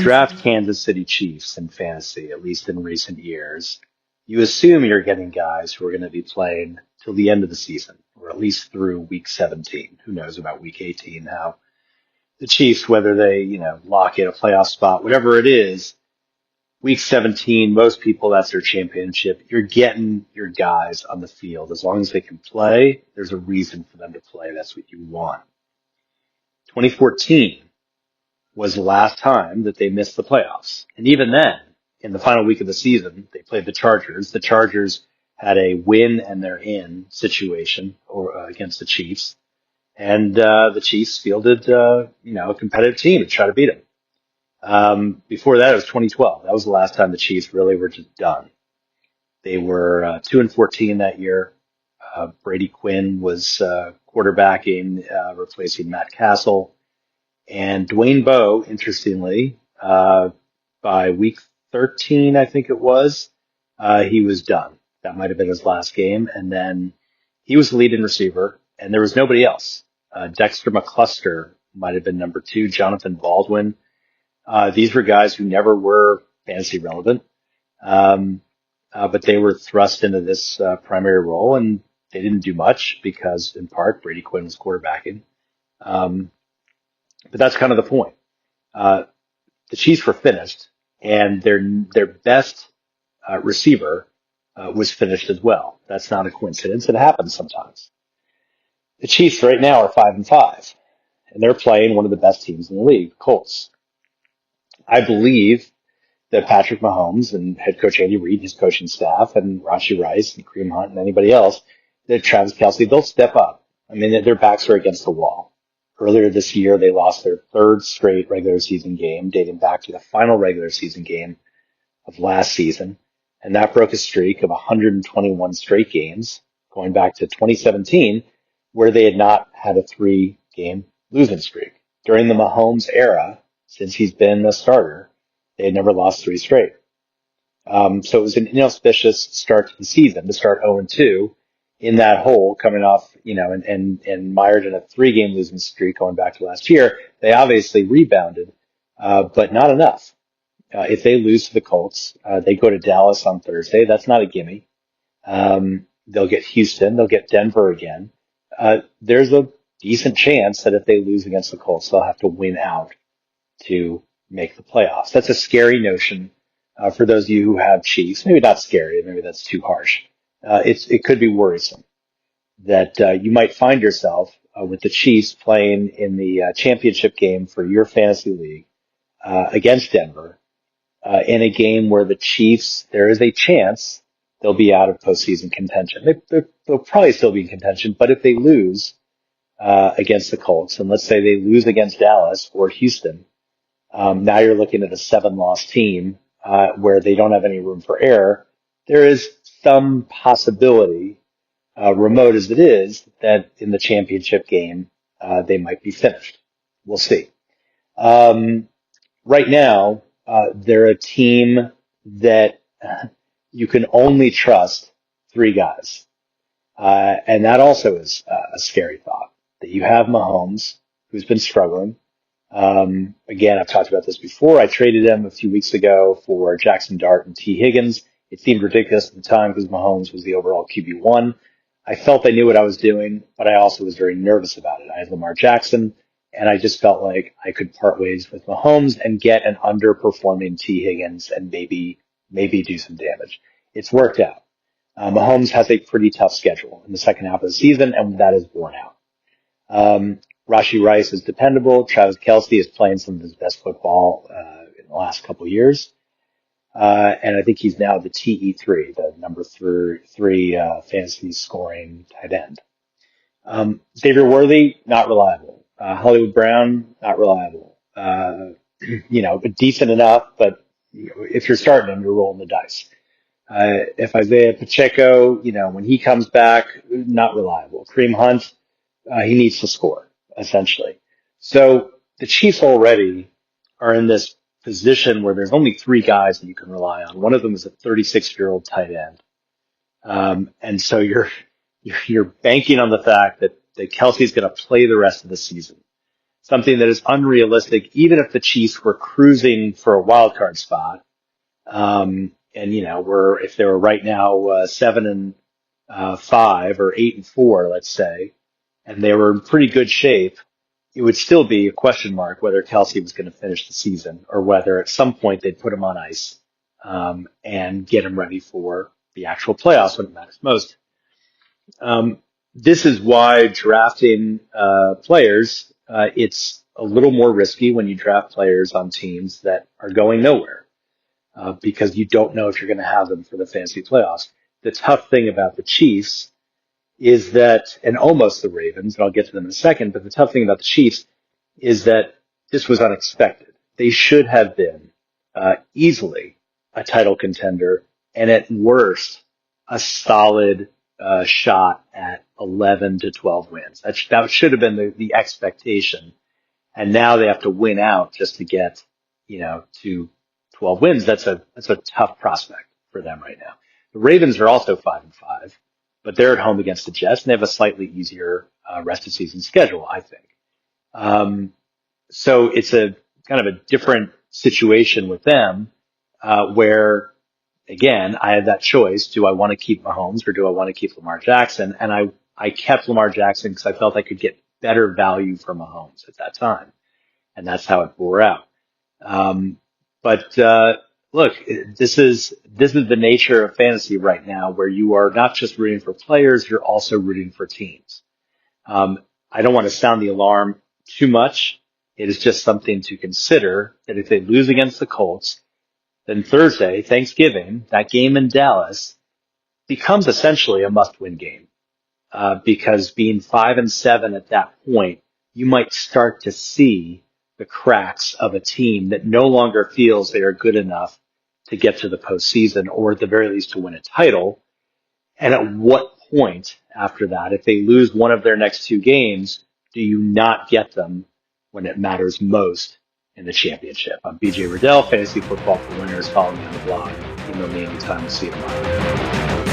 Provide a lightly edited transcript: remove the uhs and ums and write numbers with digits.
draft Kansas City Chiefs in fantasy, at least in recent years, you assume you're getting guys who are going to be playing till the end of the season, or at least through week 17. Who knows about week 18, how the Chiefs, whether they, lock in a playoff spot, whatever it is, week 17, most people, that's their championship. You're getting your guys on the field. As long as they can play, there's a reason for them to play. That's what you want. 2014 was the last time that they missed the playoffs. And even then, in the final week of the season, they played the Chargers. The Chargers had a win and they're in situation against the Chiefs. And the Chiefs fielded, a competitive team to try to beat them. Before that, it was 2012. That was the last time the Chiefs really were just done. They were 2-14 that year. Brady Quinn was quarterbacking, replacing Matt Castle. And Dwayne Bowe, interestingly, by week 13, I think it was, he was done. That might have been his last game. And then he was the leading receiver, and there was nobody else. Dexter McCluster might have been number 2, Jonathan Baldwin. These were guys who never were fantasy relevant, but they were thrust into this primary role, and they didn't do much because, in part, Brady Quinn was quarterbacking. But that's kind of the point. The Chiefs were finished, and their best receiver was finished as well. That's not a coincidence. It happens sometimes. The Chiefs right now are 5-5, and they're playing one of the best teams in the league, the Colts. I believe that Patrick Mahomes and head coach Andy Reid, his coaching staff, and Rashee Rice and Kareem Hunt and anybody else, that Travis Kelce, they'll step up. I mean, their backs are against the wall. Earlier this year, they lost their third straight regular season game, dating back to the final regular season game of last season. And that broke a streak of 121 straight games, going back to 2017, where they had not had a 3-game losing streak. During the Mahomes era, since he's been a starter, they had never lost 3 straight. So it was an inauspicious start to the season to start 0-2 in that hole, coming off, and mired in a 3-game losing streak going back to last year. They obviously rebounded, but not enough. If they lose to the Colts, they go to Dallas on Thursday. That's not a gimme. They'll get Houston. They'll get Denver again. There's a decent chance that if they lose against the Colts, they'll have to win out to make the playoffs. That's a scary notion for those of you who have Chiefs. Maybe not scary. Maybe that's too harsh. It could be worrisome that you might find yourself with the Chiefs playing in the championship game for your fantasy league against Denver in a game where the Chiefs, there is a chance they'll be out of postseason contention. They'll probably still be in contention, but if they lose against the Colts, and let's say they lose against Dallas or Houston, now you're looking at a 7-loss team where they don't have any room for error. There is some possibility, remote as it is, that in the championship game they might be finished. We'll see. Right now, they're a team that you can only trust 3 guys. And that also is a scary thought, that you have Mahomes, who's been struggling. Again, I've talked about this before. I traded him a few weeks ago for Jackson Dart and T. Higgins. It seemed ridiculous at the time because Mahomes was the overall QB1. I felt I knew what I was doing, but I also was very nervous about it. I had Lamar Jackson, and I just felt like I could part ways with Mahomes and get an underperforming T. Higgins and maybe do some damage. It's worked out. Mahomes has a pretty tough schedule in the second half of the season, and that is borne out. Rashee Rice is dependable. Travis Kelce is playing some of his best football in the last couple of years. And I think he's now the TE3, the number 3 fantasy scoring tight end. Xavier Worthy, not reliable. Hollywood Brown, not reliable. Decent enough, but if you're starting him, you're rolling the dice. If Isaiah Pacheco, when he comes back, not reliable. Kareem Hunt, he needs to score, essentially. So the Chiefs already are in this position where there's only 3 guys that you can rely on. One of them is a 36-year-old tight end. And so you're banking on the fact that Kelsey's going to play the rest of the season. something that is unrealistic, even if the Chiefs were cruising for a wild card spot. And if they were right now 7-5 or 8-4, let's say, and they were in pretty good shape, it would still be a question mark whether Kelsey was going to finish the season or whether at some point they'd put him on ice and get him ready for the actual playoffs when it matters most. This is why drafting players, it's a little more risky when you draft players on teams that are going nowhere because you don't know if you're going to have them for the fantasy playoffs. The tough thing about the Chiefs is that, and almost the Ravens, and I'll get to them in a second, but the tough thing about the Chiefs is that this was unexpected. They should have been easily a title contender and at worst a solid shot at 11 to 12 wins. That should have been the expectation. And now they have to win out just to get, to 12 wins. That's a tough prospect for them right now. The Ravens are also 5-5, but they're at home against the Jets and they have a slightly easier rest of season schedule, I think. So it's a kind of a different situation with them, where again, I had that choice. Do I want to keep Mahomes or do I want to keep Lamar Jackson? And I kept Lamar Jackson because I felt I could get better value for Mahomes at that time. And that's how it bore out. But look, this is the nature of fantasy right now, where you are not just rooting for players, you're also rooting for teams. I don't want to sound the alarm too much. It is just something to consider that if they lose against the Colts, then Thursday, Thanksgiving, that game in Dallas becomes essentially a must-win game. Because being 5-7 at that point, you might start to see the cracks of a team that no longer feels they are good enough to get to the postseason or at the very least to win a title. And at what point after that, if they lose one of their next two games, do you not get them when it matters most in the championship? I'm BJ Riddell, Fantasy Football for Winners. Follow me on the blog. Email me anytime. We'll see you tomorrow.